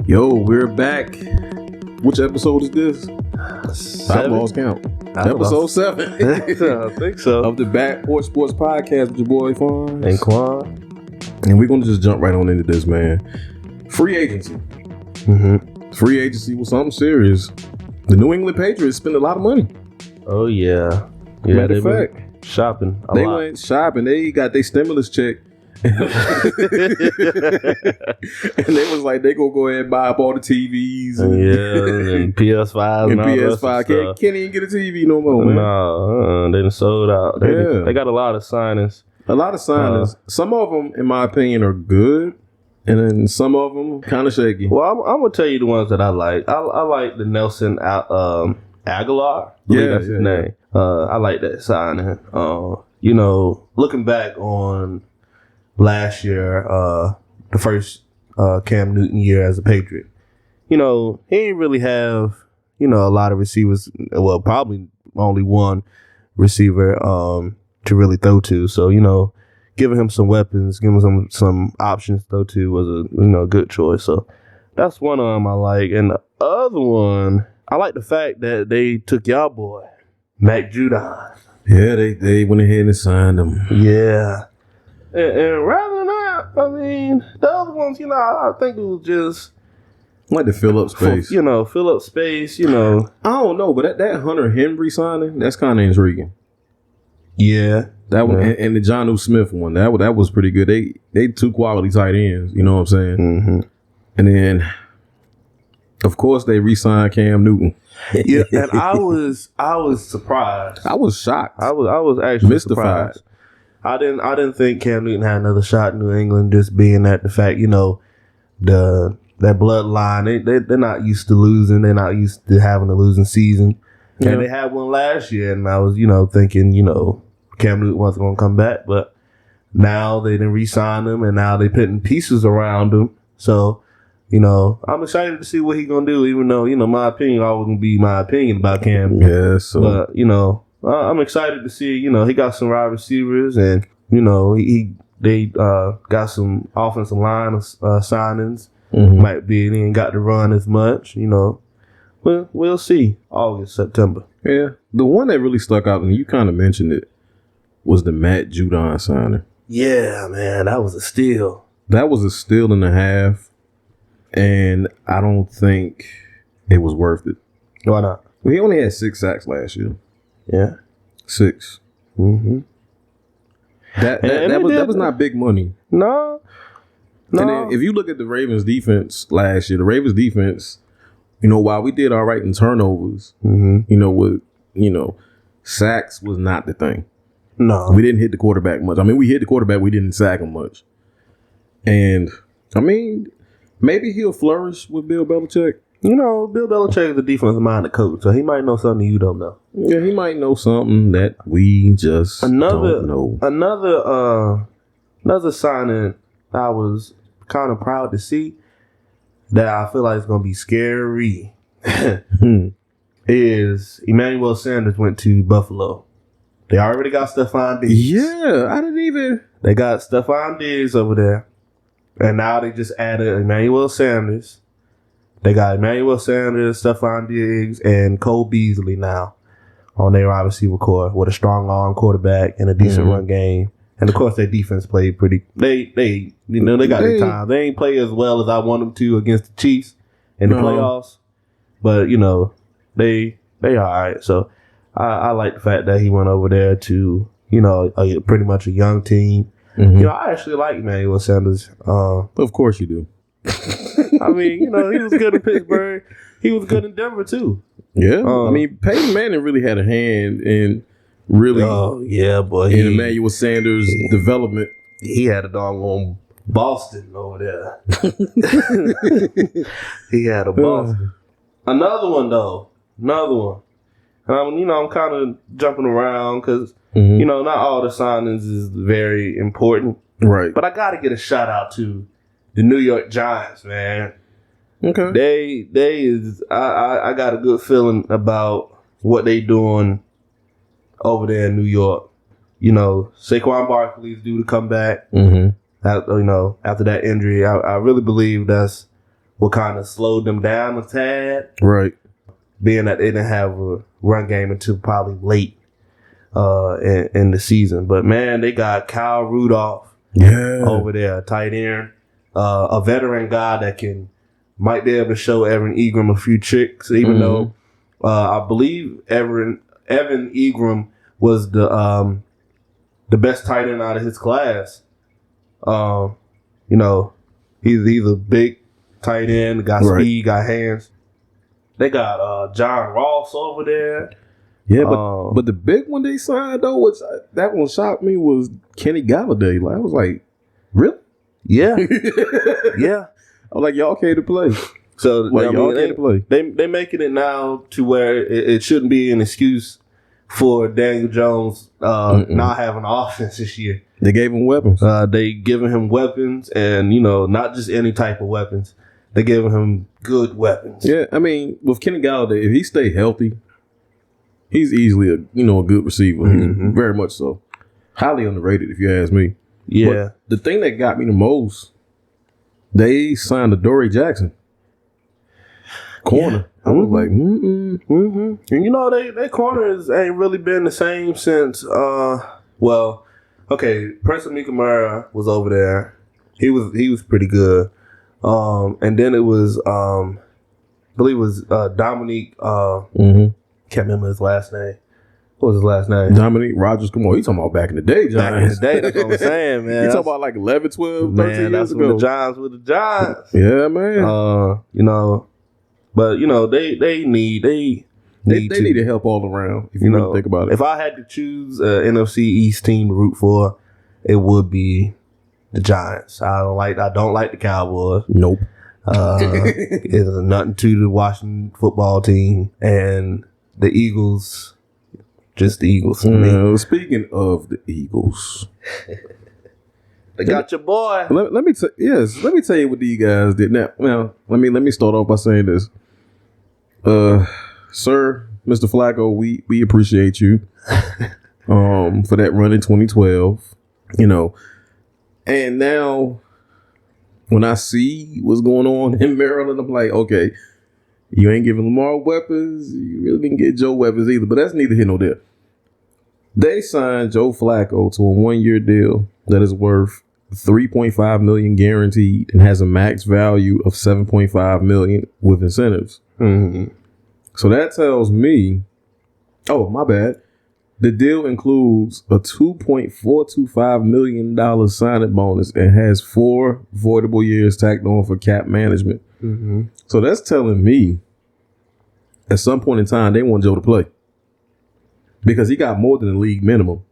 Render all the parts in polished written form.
Yo, we're back. Which episode is this? I've lost count. Episode 7. I think so. Of the Porch Sports Podcast with your boy Fonz and Quan. And we're going to just jump right on into this, man. Free agency. Free agency was something serious. The New England Patriots spent a lot of money. Oh, yeah. Matter of fact, shopping a lot. They went shopping. They got their stimulus check. And they was like, they gonna go ahead and buy up all the TVs and PS5s and PS5. Can't even get a TV no more, man. No, they done sold out. They got a lot of signings. Some of them, in my opinion, are good, and then some of them kind of shaky. Well, I'm gonna tell you the ones that I like. I like the Nelson Aguilar. That's his name. I like that signing. Looking back on last year, the first Cam Newton year as a Patriot, he didn't really have, a lot of receivers. Well, probably only one receiver to really throw to. So, giving him some weapons, giving him some options to throw to was a good choice. So that's one of them I like. And the other one, I like the fact that they took y'all boy, Mac Judon. Yeah, they went ahead and signed him. Yeah. And rather than that, the other ones, I think it was just like to fill up space. Fill up space, I don't know, but that Hunter Henry signing, that's kind of intriguing. Yeah. That one, and the Jonnu Smith one, that was pretty good. They two quality tight ends, you know what I'm saying? Mm-hmm. And then, of course, they re-signed Cam Newton. Yeah, and I was surprised. I was shocked. I was actually mystified. Surprised. I didn't think Cam Newton had another shot in New England, just being that the fact, that bloodline, they're not used to losing. They're not used to having a losing season. Yeah. And they had one last year, and I was, thinking, Cam Newton wasn't going to come back. But now they didn't re-sign him, and now they're putting pieces around him. So, I'm excited to see what he's going to do, even though, my opinion always going to be my opinion about Cam. Yeah, so. But, I'm excited to see, he got some wide receivers, and, they got some offensive line signings. Mm-hmm. Might be, they ain't got to run as much, Well, we'll see. August, September. Yeah. The one that really stuck out, and you kind of mentioned it, was the Matt Judon signing. Yeah, man, that was a steal. That was a steal and a half, and I don't think it was worth it. Why not? Well, he only had 6 sacks last year. Yeah. 6. Mm-hmm. That was not big money. No. And then if you look at the Ravens defense last year, while we did all right in turnovers, sacks was not the thing. No. We didn't hit the quarterback much. We hit the quarterback, we didn't sack him much. And maybe he'll flourish with Bill Belichick. Bill Belichick is a defensive-minded coach, so he might know something you don't know. Yeah, he might know something that we just don't know. Another signing I was kind of proud to see that I feel like it's going to be scary is Emmanuel Sanders went to Buffalo. They already got Stephon Diggs. Yeah, I didn't even. They got Stephon Diggs over there, and now they just added Emmanuel Sanders. They got Emmanuel Sanders, Stephon Diggs, and Cole Beasley now on their wide receiver core with a strong arm quarterback and a decent run game. And of course, their defense played pretty. They got their time. They ain't play as well as I want them to against the Chiefs in the playoffs, but they all right. So I like the fact that he went over there to pretty much a young team. Mm-hmm. I actually like Emmanuel Sanders. Of course you do. he was good in Pittsburgh. He was good in Denver too. Yeah, Peyton Manning really had a hand in really. Oh yeah, boy. In Emmanuel Sanders' development. He had a doggone Boston over there. He had a Boston. Another one. And I'm kind of jumping around because not all the signings is very important, right? But I got to get a shout out to the New York Giants, man. Okay. I got a good feeling about what they doing over there in New York. Saquon Barkley's due to come back. Mm-hmm. After that injury, I really believe that's what kind of slowed them down a tad. Right. Being that they didn't have a run game until probably late in the season. But, man, they got Kyle Rudolph over there, tight end. A veteran guy that might be able to show Evan Ingram a few tricks, even though I believe Evan Ingram was the best tight end out of his class. He's a big tight end, got speed, got hands. They got John Ross over there. Yeah, but the big one they signed though, which that one shocked me, was Kenny Galladay. Like I was like, really? Yeah, yeah. I was like, y'all came to play. So y'all came to play. They making it now to where it shouldn't be an excuse for Daniel Jones not having an offense this year. They gave him weapons. They giving him weapons, and not just any type of weapons. They giving him good weapons. Yeah, I mean, with Kenny Galladay, if he stay healthy, he's easily a good receiver. He's very much so. Highly underrated, if you ask me. Yeah. But the thing that got me the most, they signed Adoree Jackson, corner. Yeah. I was like, And their corners ain't really been the same since. Preston Mikamara was over there. He was pretty good. And then it was, I believe it was Dominique. Can't remember his last name. What was his last name? Dominique Rogers. Come on, you talking about back in the day, Giants. Back in the day, that's what I'm saying, man. You talking about like 11, 12, 13 years ago. The Giants with the Giants. Yeah, man. But they need help all around. If you really think about it. If I had to choose an NFC East team to root for, it would be the Giants. I don't like the Cowboys. Nope. There's nothing to the Washington football team, and the Eagles. Just the Eagles to me. Speaking of the Eagles, they got your boy. Let me tell you what these guys did. Now, let me start off by saying this, sir, Mr. Flacco, we appreciate you, for that run in 2012. And now when I see what's going on in Maryland, I'm like, okay. You ain't giving Lamar weapons. You really didn't get Joe weapons either. But that's neither here nor there. They signed Joe Flacco to a 1-year deal that is worth $3.5 million guaranteed and has a max value of $7.5 million with incentives. So that tells me, oh, my bad. The deal includes a $2.425 million signing bonus and has 4 voidable years tacked on for cap management. So that's telling me at some point in time they want Joe to play because he got more than the league minimum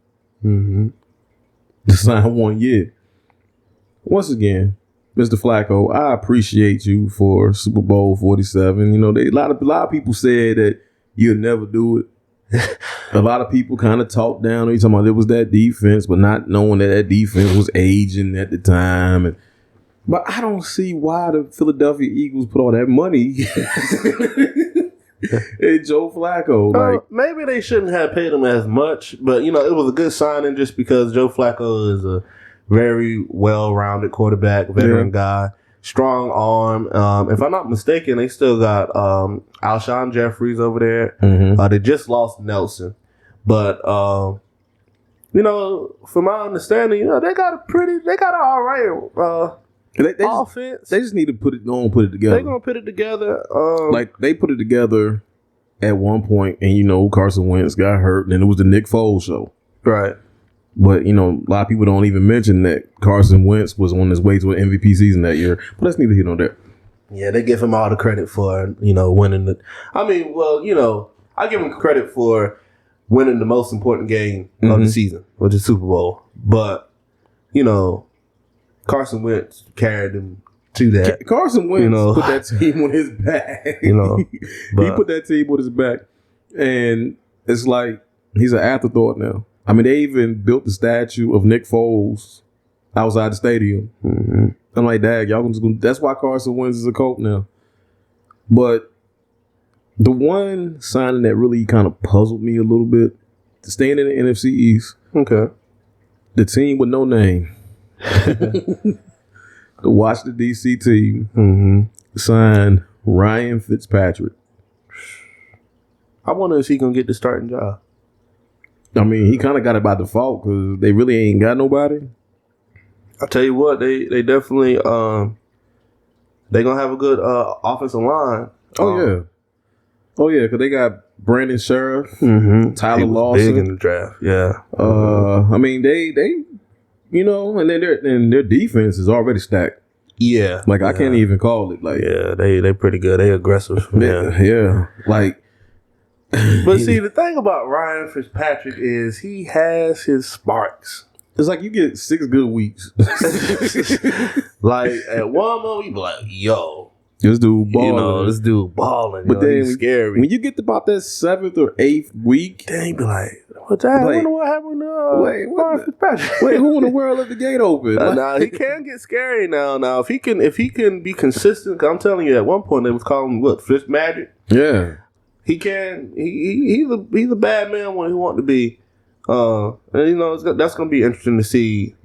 to sign 1 year. Once again, Mr. Flacco, I appreciate you for Super Bowl 47. A lot of people said that you'll never do it. A lot of people kind of talked down. You talking about it was that defense, but not knowing that defense was aging at the time. But I don't see why the Philadelphia Eagles put all that money in Joe Flacco. Maybe they shouldn't have paid him as much, but it was a good signing just because Joe Flacco is a very well-rounded quarterback, veteran guy, strong arm. If I'm not mistaken, they still got Alshon Jeffries over there. They just lost Nelson, but from my understanding, they got an all right. Offense. They just need to put it together. They're gonna put it together. They put it together at one point, and Carson Wentz got hurt, and then it was the Nick Foles show, right? But a lot of people don't even mention that Carson Wentz was on his way to an MVP season that year. But that's neither here nor there. Yeah, they give him all the credit for winning the. I give him credit for winning the most important game of the season, which is Super Bowl. But Carson Wentz carried him to that. Carson Wentz put that team on his back. He put that team on his back. And it's like he's an afterthought now. I mean, they even built the statue of Nick Foles outside the stadium. I'm like, dad, y'all just gonna, that's why Carson Wentz is a cult now. But the one signing that really kind of puzzled me a little bit, staying in the NFC East. Okay. The team with no name. The Washington, D.C. team signed Ryan Fitzpatrick. I wonder if he gonna get the starting job. I mean, he kind of got it by default because they really ain't got nobody. I'll tell you what, they definitely they gonna have a good offensive line. Oh yeah, because they got Brandon Sheriff, Tyler Lawson, big in the draft. Yeah. I mean they and then their defense is already stacked. Yeah. Like I can't even call it. Like they pretty good. They aggressive. Yeah. Like. But see, the thing about Ryan Fitzpatrick is he has his sparks. It's like you get 6 good weeks. Like at one moment you be like, yo, this dude balling. This dude balling. But then he's scary. When you get to about that 7th or 8th week, then you be like, I wonder what happened to Ryan Fitzpatrick. Wait, who in the world left the gate open? Now he can get scary now. Now if he can be consistent, 'cause I'm telling you, at one point they was calling him Fitz Magic. Yeah. He can. He's a bad man when he wants to be. And that's going to be interesting to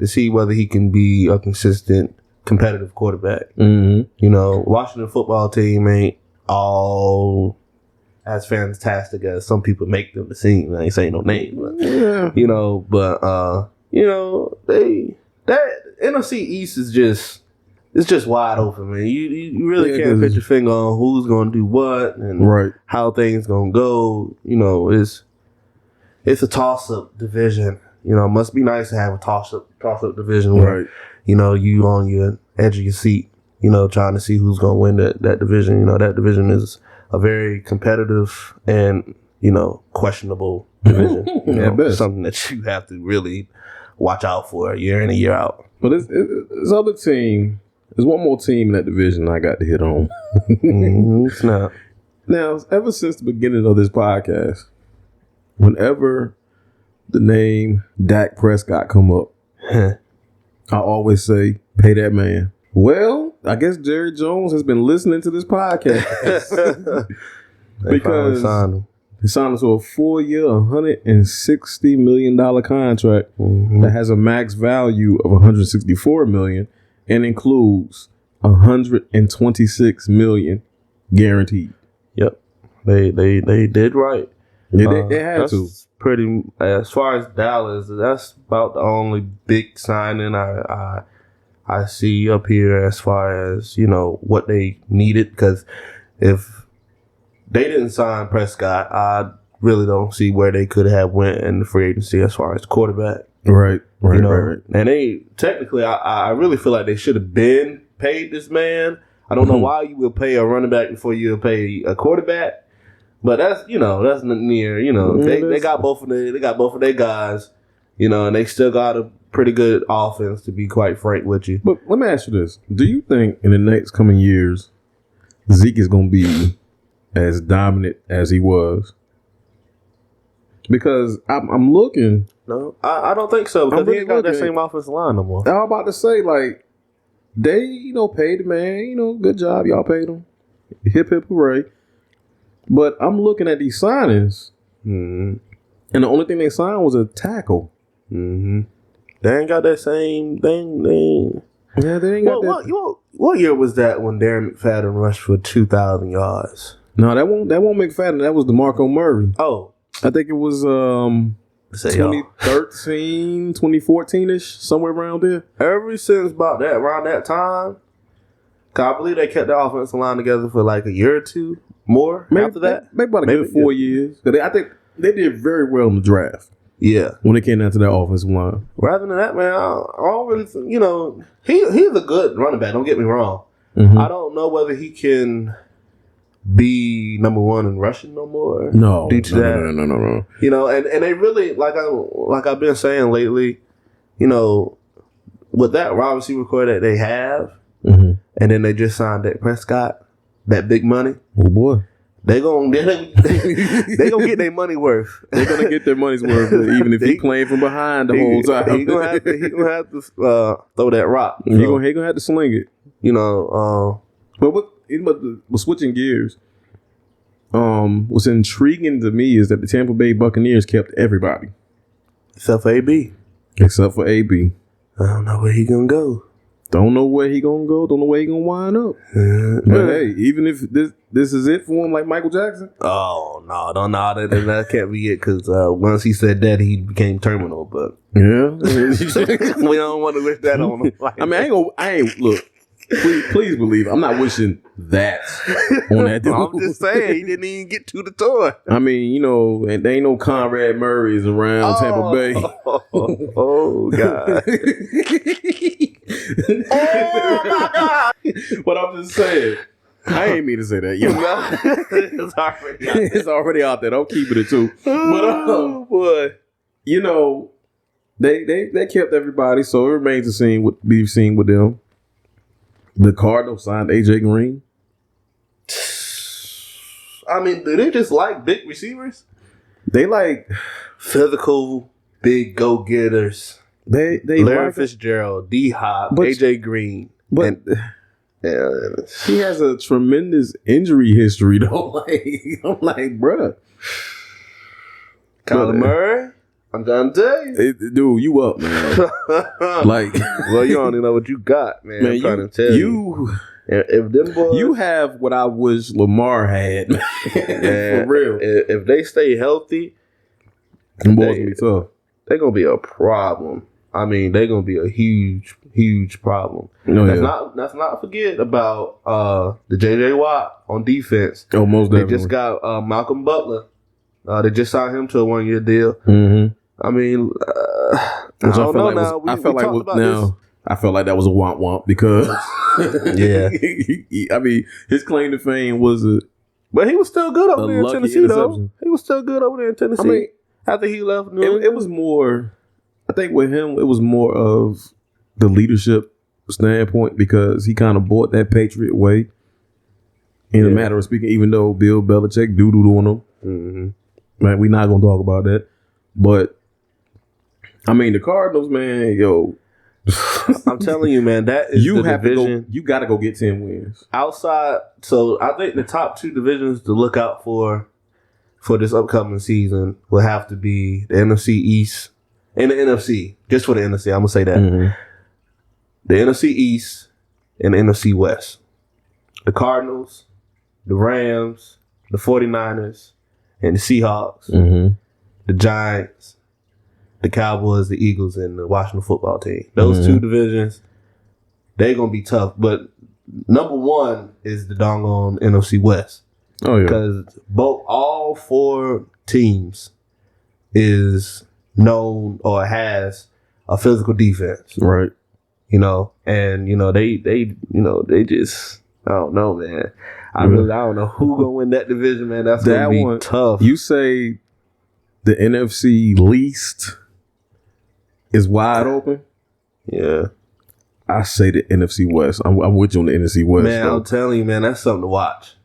see whether he can be a consistent, competitive quarterback. Mm-hmm. Washington football team ain't all as fantastic as some people make them to seem. I ain't saying no name, but that NFC East is just. It's just wide open, man. You really can't put your finger on who's going to do what and how things going to go. It's a toss-up division. It must be nice to have a toss-up division where, you on your edge of your seat, trying to see who's going to win that division. That division is a very competitive and, questionable division. Something that you have to really watch out for year in and year out. But it's other team. There's one more team in that division I got to hit on. Snap. Now, ever since the beginning of this podcast, whenever the name Dak Prescott come up, I always say, pay that man. Well, I guess Jerry Jones has been listening to this podcast. Because he signed him to a 4-year, $160 million contract that has a max value of $164 million. And includes $126 million guaranteed. Yep, they did right. Yeah, they had to. Pretty as far as Dallas, that's about the only big signing I see up here as far as what they needed. Because if they didn't sign Prescott, I really don't see where they could have went in the free agency as far as quarterback. Right. And they technically, I really feel like they should have been paid this man. I don't know why you would pay a running back before you would pay a quarterback, but that's that's near. They got both of their guys, and they still got a pretty good offense, to be quite frank with you. But let me ask you this: do you think in the next coming years Zeke is going to be as dominant as he was? Because I'm looking. No, I don't think so. Because he ain't got that same offensive line no more. I was about to say, like, they, paid the man. Good job. Y'all paid him. Hip, hip, hooray. But I'm looking at these signings. And the only thing they signed was a tackle. They ain't got that same thing. Yeah, they ain't got that. What year was that when Darren McFadden rushed for 2,000 yards? No, that won't McFadden. That was DeMarco Murray. Oh. I think it was 2013, 2014-ish, somewhere around there. Ever since around that time, I believe they kept the offensive line together for like a year or two more after that. Maybe about a good 4 years. I think they did very well in the draft. Yeah. When it came down to that offensive line. Rather than that, man, I don't really think, he's a good running back, don't get me wrong. I don't know whether he can be number one in rushing no more. No. Due to that. No. And they really, like I've been saying lately, with that wide receiver core that they have, and then they just signed Dak Prescott, that big money. Oh boy. They gonna get their money worth. They're gonna get their money's worth, even if he playing from behind the whole time. He gonna have to throw that rock. He gonna have to sling it. But switching gears, what's intriguing to me is that the Tampa Bay Buccaneers kept everybody except for AB. Except for AB. I don't know where he gonna go. Don't know where he gonna go. Don't know where he gonna wind up. But hey, even if this is it for him, like Michael Jackson. Oh no, that can't be it. Because once he said that, he became terminal. But yeah, we don't want to wish that on him. I mean, I ain't look. Please believe it. I'm not wishing that on that dude. I'm just saying he didn't even get to the tour. I mean, you know, and there ain't no Conrad Murray's around Tampa Bay. Oh God. Oh my God. But I'm just saying, I ain't mean to say that. It's already out there. Don't keep it too. But boy, you know, they kept everybody, so it remains to be seen with them. The Cardinals signed AJ Green. I mean, do they just like big receivers? They like physical, big go-getters. They Larry like Fitzgerald, D-Hop, AJ Green. But he has a tremendous injury history, though. I'm like, bruh. Kyler Murray? I'm trying to tell you. Dude, you up, man. Like, well, you don't even know what you got, man. I'm trying to tell you. If them boys, you have what I wish Lamar had, man. For real. If they stay healthy, them boys gonna be tough. They're gonna be a problem. I mean, they're gonna be a huge, huge problem. Let's not forget about the JJ Watt on defense. Oh, most definitely. They just got Malcolm Butler. They just signed him to a 1-year deal. Mm-hmm. I mean, I felt like that was a womp because yeah. I mean, his claim to fame was but he was still good over there in Tennessee, though. He was still good over there in Tennessee. I mean, after he left, it was more. I think with him, it was more of the leadership standpoint because he kind of bought that Patriot way. In a matter of speaking, even though Bill Belichick doodled on him, man, we're not gonna talk about that. But I mean, the Cardinals, man, yo. I'm telling you, man, that is you the have division. To go, you got to go get 10 wins outside. So I think the top 2 divisions to look out for this upcoming season will have to be the NFC East and the NFC. Just for the NFC, I'm gonna say that the NFC East and the NFC West. The Cardinals, the Rams, the 49ers, and the Seahawks, the Giants, the Cowboys, the Eagles, and the Washington football team. Those 2 divisions, they're going to be tough. But number 1 is the doggone NFC West. Oh, yeah. Because all 4 teams is known or has a physical defense. Right. You know, and, you know, they just, I don't know, man. I don't know who going to win that division, man. That's going to be tough. You say the NFC least is wide open. Yeah, I say the NFC West. I'm with you on the NFC West. Man, I'm telling you, man, that's something to watch.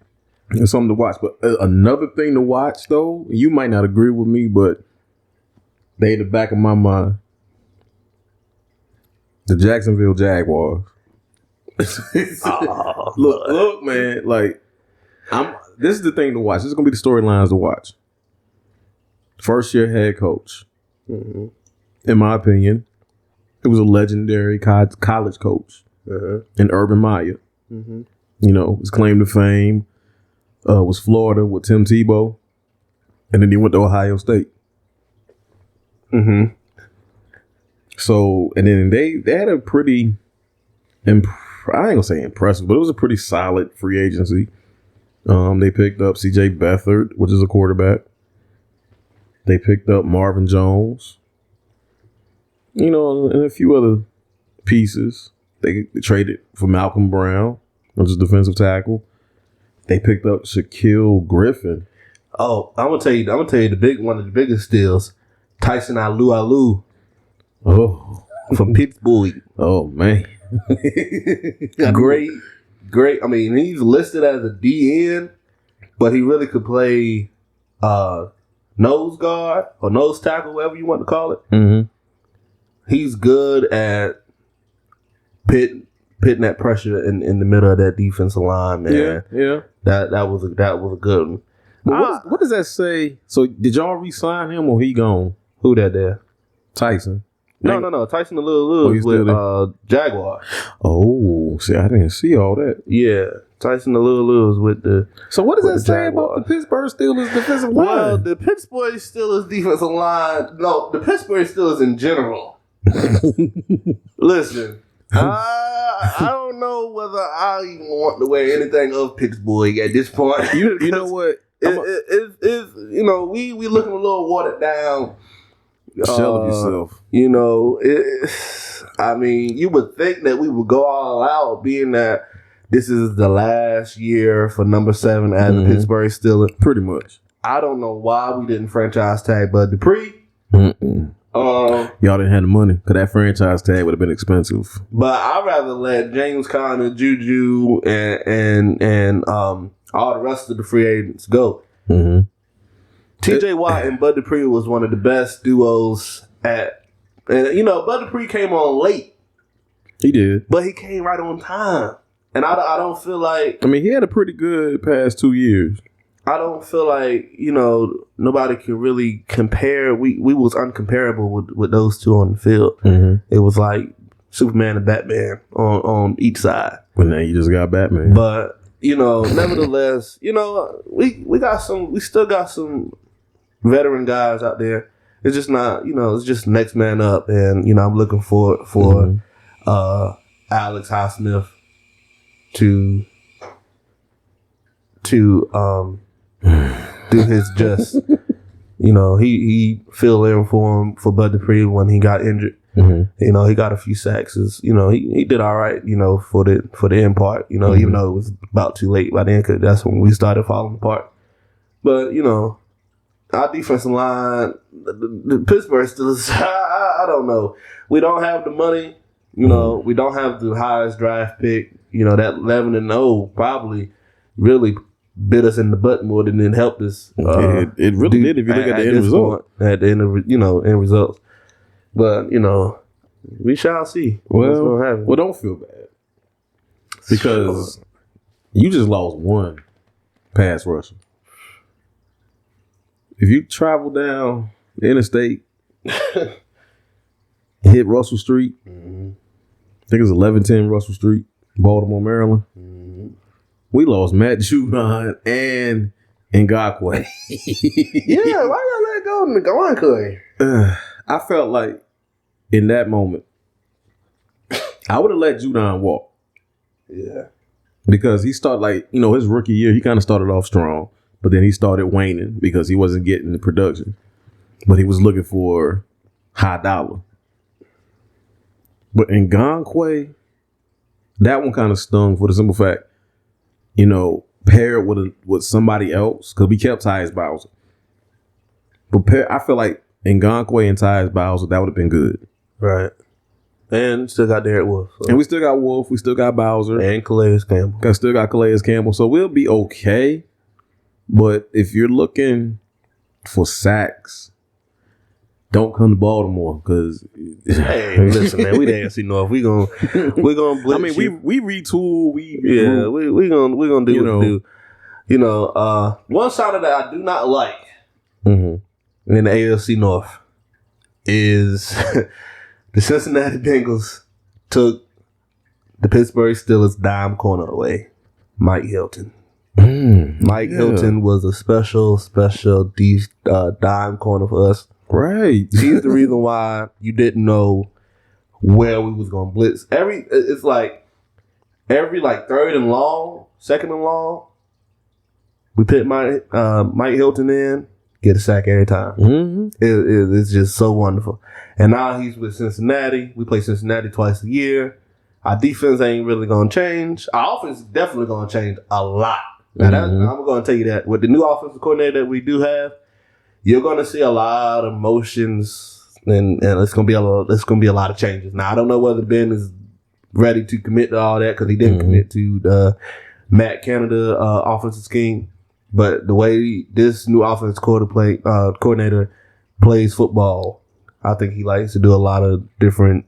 It's something to watch. But another thing to watch, though, you might not agree with me, but they in the back of my mind, the Jacksonville Jaguars. Look, man. Like, this is the thing to watch. This is gonna be the storylines to watch. First year head coach. In my opinion, it was a legendary college coach in Urban Meyer. You know, his claim to fame was Florida with Tim Tebow, and then he went to Ohio State. So, and then they had a pretty, I ain't gonna say impressive, but it was a pretty solid free agency. They picked up C.J. Beathard, which is a quarterback. They picked up Marvin Jones. You know, and a few other pieces. They traded for Malcolm Brown, which is defensive tackle. They picked up Shaquille Griffin. Oh, I'm gonna tell you one of the biggest deals, Tyson Alu. Oh, from Pittsburgh. Oh man, great. I mean, he's listed as a DN, but he really could play nose guard or nose tackle, whatever you want to call it. He's good at pitting that pressure in the middle of that defensive line, man. Yeah. That was a good one. What does that say? So did y'all re-sign him or he gone? Who that there? Tyson. No. Tyson the Little Lewis with Jaguar. Oh, see, I didn't see all that. Yeah, Tyson the Little Lewis with the. So what does that say about the Pittsburgh Steelers defensive line? Well, the Pittsburgh Steelers defensive line. No, the Pittsburgh Steelers in general. Listen, I don't know whether I even want to wear anything of Pittsburgh at this point. You know what? It's we looking a little watered down. Shell of yourself. I mean, you would think that we would go all out, being that this is the last year for number 7 as a Pittsburgh Steelers. Pretty much. I don't know why we didn't franchise tag Bud Dupree. Y'all didn't have the money because that franchise tag would have been expensive. But I'd rather let James Conner, Juju, and all the rest of the free agents go. TJ Watt and Bud Dupree was one of the best duos Bud Dupree came on late. He did. But he came right on time. And I don't feel like... I mean, he had a pretty good past 2 years. I don't feel like, nobody can really compare. We was uncomparable with those two on the field. It was like Superman and Batman on each side. But now you just got Batman. But, nevertheless, we still got some veteran guys out there. It's just not, it's just next man up. And, I'm looking for Alex Highsmith to do his just. He filled in for Bud Dupree when he got injured. He got a few sacks. He did all right, for the end part, even though it was about too late by then, because that's when we started falling apart. But, our defensive line, the Pittsburgh Steelers, I don't know. We don't have the money. We don't have the highest draft pick. That 11-0 probably really bit us in the butt more than it helped us. It really did if you look at the end result. At the end of end results. But, we shall see what's going to happen. Well, don't feel bad. Because you just lost one pass rusher. If you travel down the interstate, hit Russell Street, I think it's 1110 Russell Street, Baltimore, Maryland. We lost Matt Judon and Ngakoue. Yeah, why y'all let go of Ngakoue? I felt like in that moment, I would have let Judon walk. Yeah. Because he started his rookie year, he kind of started off strong, but then he started waning because he wasn't getting the production. But he was looking for high dollar. But Ngakoue, that one kind of stung for the simple fact, paired with somebody else, because we kept Tyus Bowser. But I feel like Ngakoue and Tyus Bowser, that would have been good. Right. And still got Derek Wolf. So. And we still got Wolf. We still got Bowser. And Calais Campbell. Still got Calais Campbell. So we'll be okay. But if you're looking for sacks, don't come to Baltimore because hey, listen, man, we the AFC North. We gonna blitz. I mean, we retool. We gonna do what we do. One side that I do not like in the AFC North is the Cincinnati Bengals took the Pittsburgh Steelers dime corner away, Mike Hilton. Mike Hilton was a special dime corner for us. Right. He's the reason why you didn't know where we was gonna blitz. Every third and long, second and long, we put Mike Hilton in, get a sack every time. It's just so wonderful. And now he's with Cincinnati. We play Cincinnati twice a year. Our defense ain't really gonna change. Our offense is definitely gonna change a lot. Now I'm gonna tell you that with the new offensive coordinator that we do have, you're gonna see a lot of motions, and it's gonna be a lot of changes. Now I don't know whether Ben is ready to commit to all that because he didn't commit to the Matt Canada offensive scheme, but the way this new offensive coordinator plays football, I think he likes to do a lot of different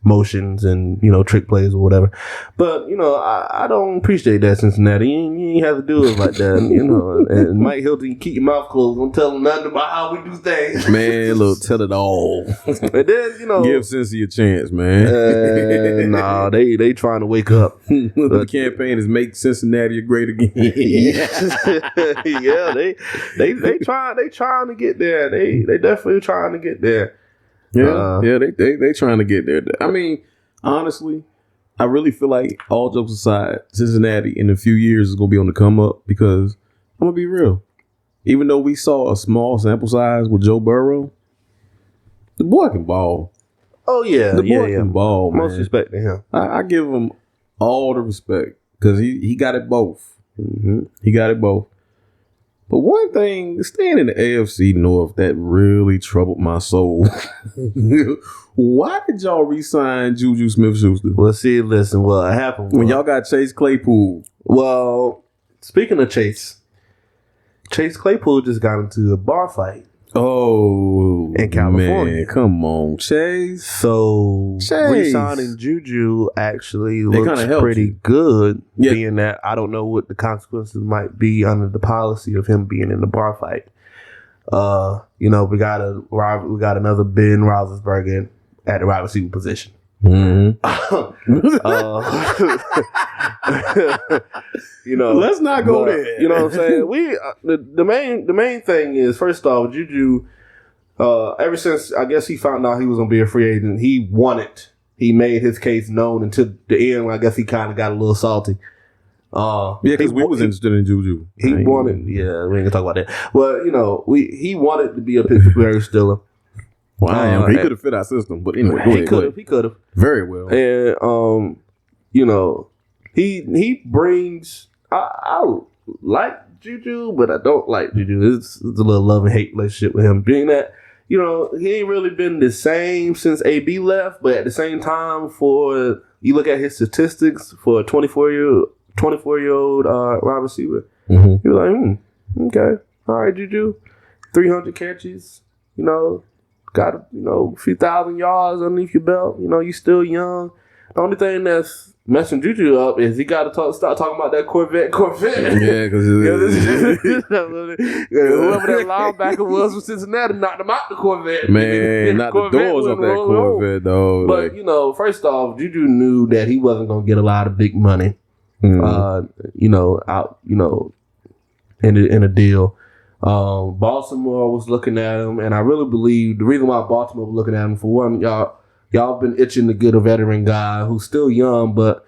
motions and, trick plays or whatever. But, I don't appreciate that, Cincinnati. You ain't have to do it like that, And Mike Hilton, you keep your mouth closed. Don't tell them nothing about how we do things. Man, look, tell it all. And then, give Cincy a chance, man. Nah, they trying to wake up. The campaign is make Cincinnati great again. Yeah, they trying to get there. They definitely trying to get there. Yeah, they trying to get there. I mean, honestly, I really feel like, all jokes aside, Cincinnati in a few years is going to be on the come up, because I'm going to be real. Even though we saw a small sample size with Joe Burrow, the boy can ball. Oh, yeah. The boy can ball, man. Most respect to him. I give him all the respect, because he got it both. Mm-hmm. He got it both. But one thing, staying in the AFC North, that really troubled my soul. Why did y'all re-sign Juju Smith-Schuster? Well, see, listen, what happened when y'all got Chase Claypool. Well, speaking of Chase Claypool just got into a bar fight. Oh, in California. Man, come on, Chase. So re-signing Juju actually looks pretty good, being that I don't know what the consequences might be under the policy of him being in the bar fight. We got another Ben Roethlisberger at the wide receiver position. Mm-hmm. Let's not go there. You know what I'm saying? We the main thing is, first off, Juju. Ever since I guess he found out he was gonna be a free agent, he made his case known until the end. I guess he kind of got a little salty. Because we was interested in Juju. He wanted. Yeah, we ain't gonna talk about that. But he wanted to be a Pittsburgh Steeler. Wow, he could have fit our system, but anyway, he could have very well. And he brings. I like Juju, but I don't like Juju. It's a little love and hate relationship with him, being that he ain't really been the same since AB left. But at the same time, for you look at his statistics for a 24-year-old wide receiver, you're like, okay, all right, Juju, 300 catches, got a few thousand yards underneath your belt. You still young. The only thing that's messing Juju up is he got to start talking about that Corvette. Yeah, because whoever that linebacker was from Cincinnati knocked him out the Corvette. Man, knocked the doors off that Corvette, though. But first off, Juju knew that he wasn't gonna get a lot of big money. In a deal. Baltimore was looking at him, and I really believe the reason why Baltimore was looking at him, for one, y'all been itching to get a veteran guy who's still young, but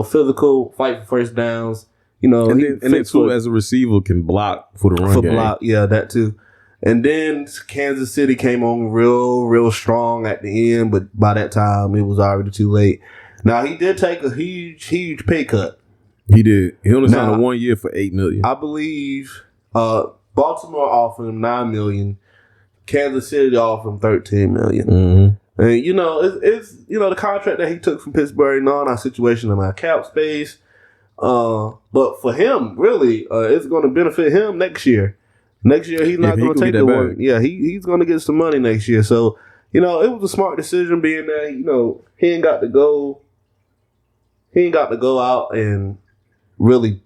physical, fight for first downs. And then too, as a receiver, can block for the run game. Yeah, that too. And then Kansas City came on real strong at the end, but by that time it was already too late. Now he did take a huge pay cut. He did. He only signed a 1 year for $8 million. I believe. Baltimore offered him $9 million. Kansas City offered him $13 million. Mm-hmm. And it's the contract that he took from Pittsburgh, not our situation in our cap space. But for him, really, it's going to benefit him next year. Next year, he's not going to take the one. Yeah, he's going to get some money next year. So it was a smart decision, being that he ain't got to go. He ain't got to go out and really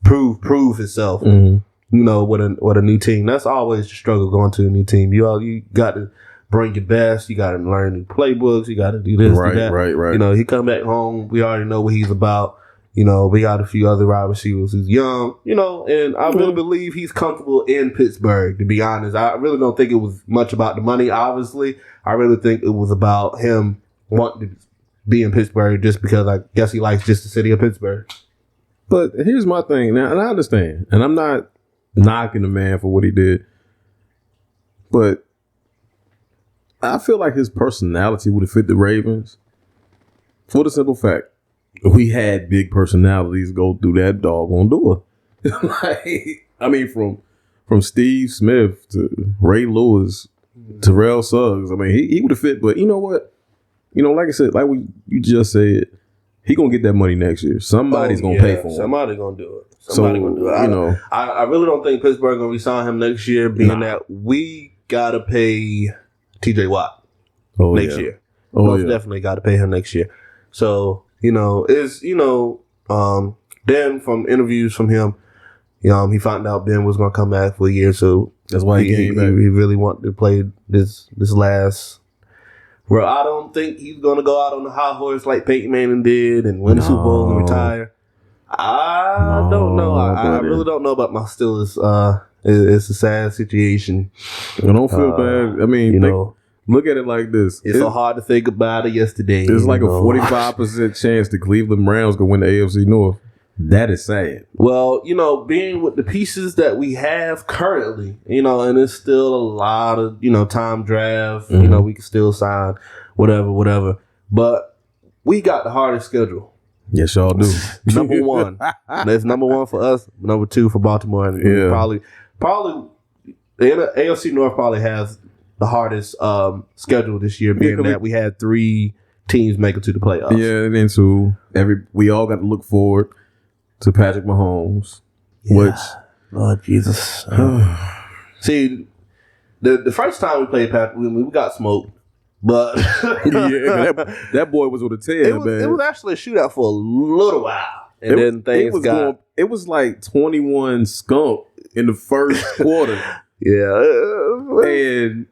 prove himself. Mm-hmm. With a new team. That's always the struggle going to a new team. You got to bring your best. You got to learn new playbooks. You got to do this, do that. Right. He come back home. We already know what he's about. We got a few other wide receivers who's young. And I really believe he's comfortable in Pittsburgh. To be honest, I really don't think it was much about the money. Obviously, I really think it was about him wanting to be in Pittsburgh just because I guess he likes just the city of Pittsburgh. But here's my thing now, and I understand, and I'm not knocking the man for what he did, but I feel like his personality would have fit the Ravens for the simple fact we had big personalities go through that doggone door. From Steve Smith to Ray Lewis, Terrell Suggs. He would have fit, but you know what? Like I said, you just said, he gonna get that money next year. Somebody's gonna pay for him. Somebody's gonna do it. I really don't think Pittsburgh gonna resign him next year, being that we gotta pay TJ Watt next year. Most definitely got to pay him next year. So, then from interviews from him, he found out Ben was going to come back for a year. So that's why he really wanted to play this last. Well, I don't think he's going to go out on the high horse like Peyton Manning did and win the Super Bowl and retire. I don't know. I really don't know about my Steelers. It's a sad situation. I don't feel bad. I mean, look at it like this. It's so hard to say goodbye to yesterday. There's like a 45% chance the Cleveland Browns could win the AFC North. That is sad. Well, being with the pieces that we have currently, and it's still a lot of, time draft, we can still sign whatever. But we got the hardest schedule. Yes, y'all do. Number one. That's number one for us. Number two for Baltimore. And probably the AFC North probably has the hardest schedule this year, being that we had 3 teams make it to the playoffs. Yeah, and then we all got to look forward to Patrick Mahomes, which Lord Jesus. See, the first time we played Patrick, we got smoked, but that boy was on the tail, man. It was actually a shootout for a little while, and then things it was like 21 skunk in the first quarter. And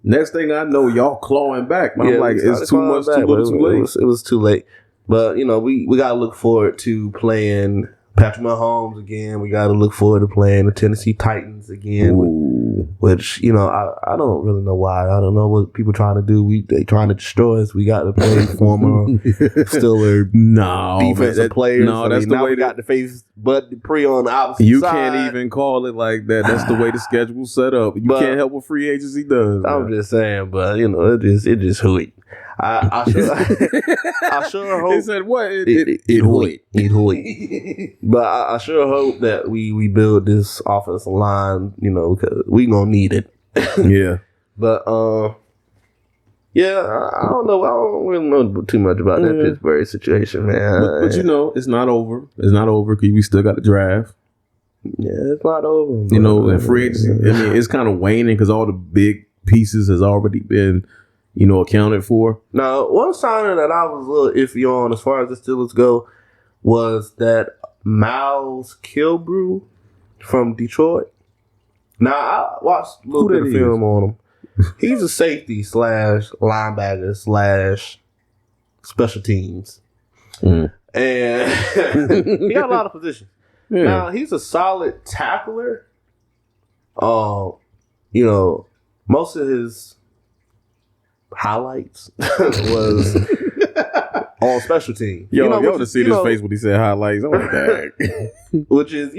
next thing I know, y'all clawing back. But I'm like, it's too much, too little, too late. It was too late. But, we got to look forward to playing Patrick Mahomes again. We got to look forward to playing the Tennessee Titans again, which, I don't really know why. I don't know what people trying to do. They trying to destroy us. We got to play former Steelers defensive players. No, that's the way we got to face Bud Dupree on the opposite side. You side. can't even call it like that. That's the way the schedule's set up. You can't help what free agency does. I'm just saying, but, it just hooey. I sure hope. It said what? It hooey. But I sure hope that we build this offensive line, because we gonna need it. Yeah. But I don't know. I don't really know too much about that Pittsburgh situation, man. But it's not over. It's not over because we still got the draft. Yeah, it's not over. And free agency. I mean, it's kind of waning because all the big pieces has already been accounted for. Now, one signing that I was a little iffy on as far as the Steelers go was that Miles Kilbrew from Detroit. Now, I watched a little bit of film on him. He's a safety / linebacker / special teams. And he got a lot of positions. Yeah. Now, he's a solid tackler. Most of his highlights was on special teams. Y'all to see his face when he said highlights. I'm like, dang. which is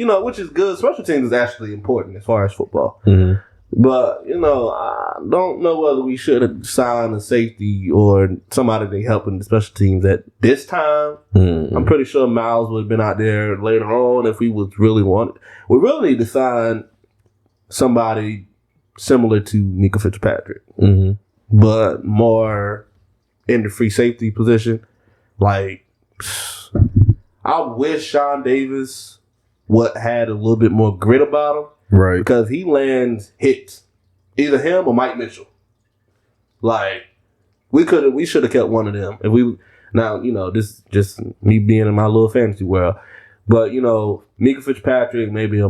good. Special teams is actually important as far as football. Mm-hmm. But, I don't know whether we should have signed a safety or somebody to help in the special teams at this time. Mm-hmm. I'm pretty sure Miles would have been out there later on if we was really wanted. We really need to sign somebody similar to Mika Fitzpatrick. Mm-hmm. But more in the free safety position. Like, I wish Sean Davis had a little bit more grit about him. Right. Because he lands hits. Either him or Mike Mitchell. Like, we should have kept one of them. This is just me being in my little fantasy world. But, Mika Fitzpatrick, maybe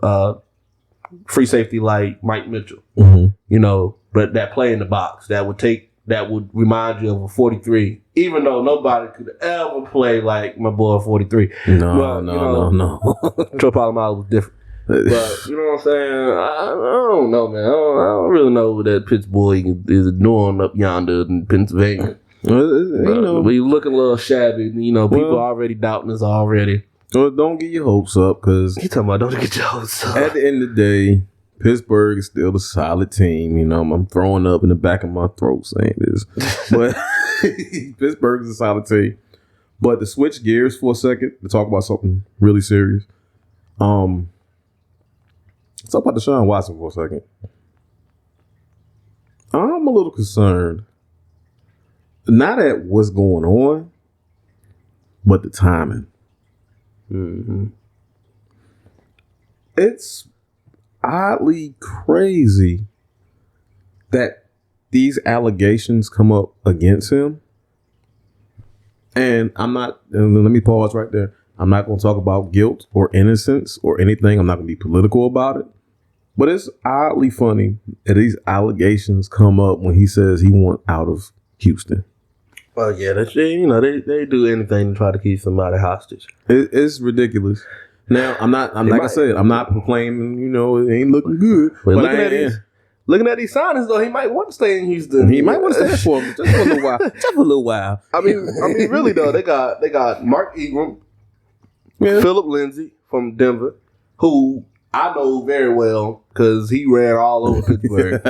a free safety like Mike Mitchell. Mm-hmm. But that play in the box that would remind you of a 43, even though nobody could ever play like my boy 43. No. Troy Polamalu was different. But you know what I'm saying? I don't know, man. I don't really know what that Pittsburgh is doing up yonder in Pennsylvania. We looking a little shabby. People already doubting us already. Well, don't get your hopes up because you talking about don't get your hopes up. At the end of the day, Pittsburgh is still a solid team. I'm throwing up in the back of my throat saying this. But Pittsburgh is a solid team. But to switch gears for a second to talk about something really serious. Let's talk about Deshaun Watson for a second. I'm a little concerned. Not at what's going on, but the timing. Mm-hmm. It's oddly crazy that these allegations come up against him, and let me pause right there. I'm not going to talk about guilt or innocence or anything. I'm not going to be political about it. But it's oddly funny that these allegations come up when he says he wants out of Houston. Well, yeah, they do anything to try to keep somebody hostage. It's ridiculous. Now, I'm not proclaiming, it ain't looking good. But looking at these signings, though, he might want to stay in Houston. He might want to stay for him just for a little while. Just for a little while. I mean, really though, they got Mark Ingram, Philip Lindsay from Denver, who I know very well because he ran all over Pittsburgh.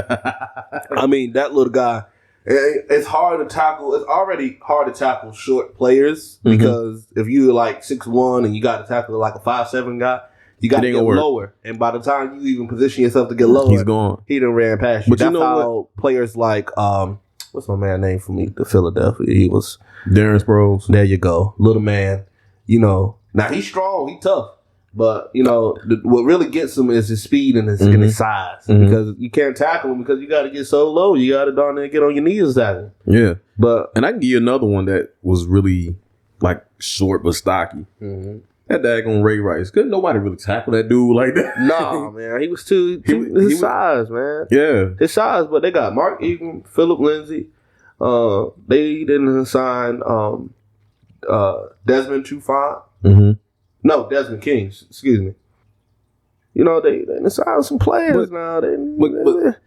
I mean, that little guy. It's hard to tackle. It's already hard to tackle short players because if you're like 6'1" and you got to tackle like a 5'7" guy, you got to get lower. And by the time you even position yourself to get lower, he's gone. He done ran past you. But that's how players like what's my man name for me? The Philadelphia Eagles. Darren Sproles. There you go, little man. Now he's strong. He's tough. But, what really gets him is his speed and his size. Because you can't tackle him because you got to get so low. You got to darn near get on your knees to tackle him. Yeah. And I can give you another one that was really, like, short but stocky. That daggone Ray Rice. Couldn't nobody really tackle that dude like that. Nah, man. He was his size, man. Yeah. His size. But they got Mark Ingram, Philip Lindsay. They didn't sign Desmond Trufant. No, Desmond King. Excuse me. They signed some players now.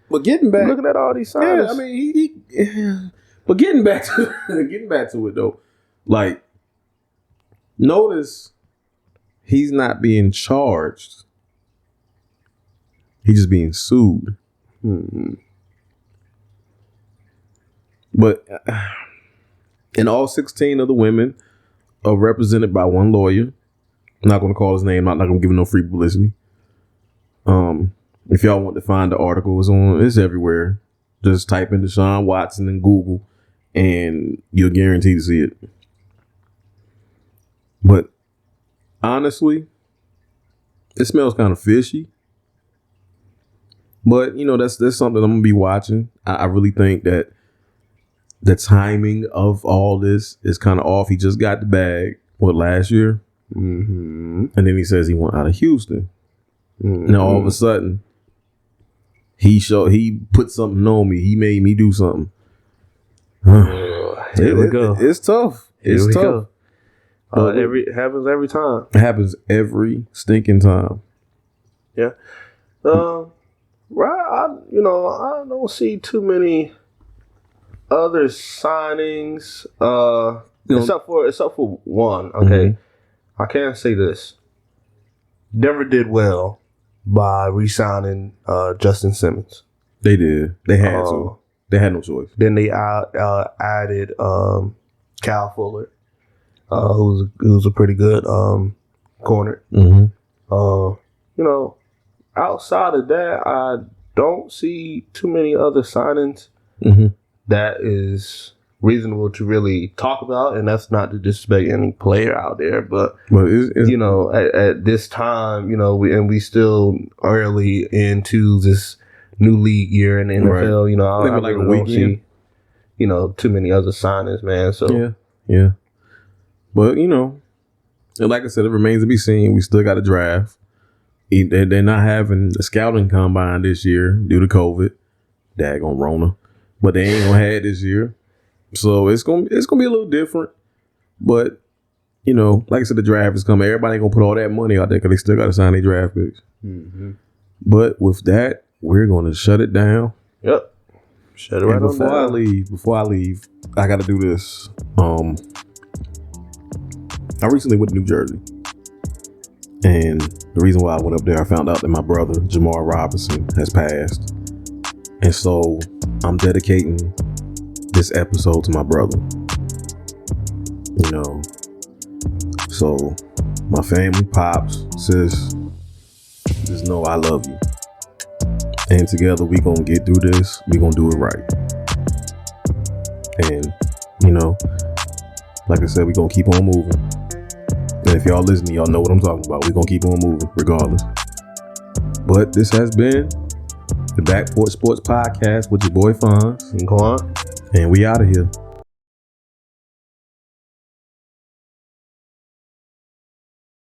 But getting back, looking at all these signings. Yeah, I mean, but getting back to it though, like, notice he's not being charged. He's just being sued. But and all 16 of the women are represented by one lawyer. I'm not going to call his name. I'm not going to give him no free publicity. If y'all want to find the article, it's everywhere. Just type in Deshaun Watson in Google and you'll guarantee to see it. But honestly, it smells kind of fishy. But, that's something I'm going to be watching. I really think that the timing of all this is kind of off. He just got the bag, last year? And then he says he went out of Houston. Now all of a sudden, he put something on me. He made me do something. Here we go. It's tough. It's tough. It happens every time. It happens every stinking time. Yeah. Right. I don't see too many other signings. Except for one. Okay. I can't say this. Denver did well by re-signing Justin Simmons. They did. They had to. They had no choice. Then they added Cal Fuller, who's a pretty good corner. Outside of that, I don't see too many other signings that is reasonable to really talk about, and that's not to disrespect any player out there, but at this time, we still early into this new league year in the NFL. Right. I really don't see too many other signings, man. So yeah. But and like I said, it remains to be seen. We still got a draft. They're not having the scouting combine this year due to COVID. Daggone Rona, but they ain't gonna have it this year. So it's gonna be a little different, but like I said, the draft is coming. Everybody ain't gonna put all that money out there because they still got to sign their draft picks. But with that, we're gonna shut it down. Yep, shut it right on down. Before I leave, I got to do this. I recently went to New Jersey, and the reason why I went up there, I found out that my brother Jamar Robinson has passed, and so I'm dedicating this episode to my brother. So my family, pops, sis, just know I love you. And together we gonna get through this. We gonna do it right. And like I said, we gonna keep on moving. And if y'all listening, y'all know what I'm talking about. We gonna keep on moving regardless. But this has been the Back Porch Sports Podcast with your boy Fonz and Quan. And we out of here.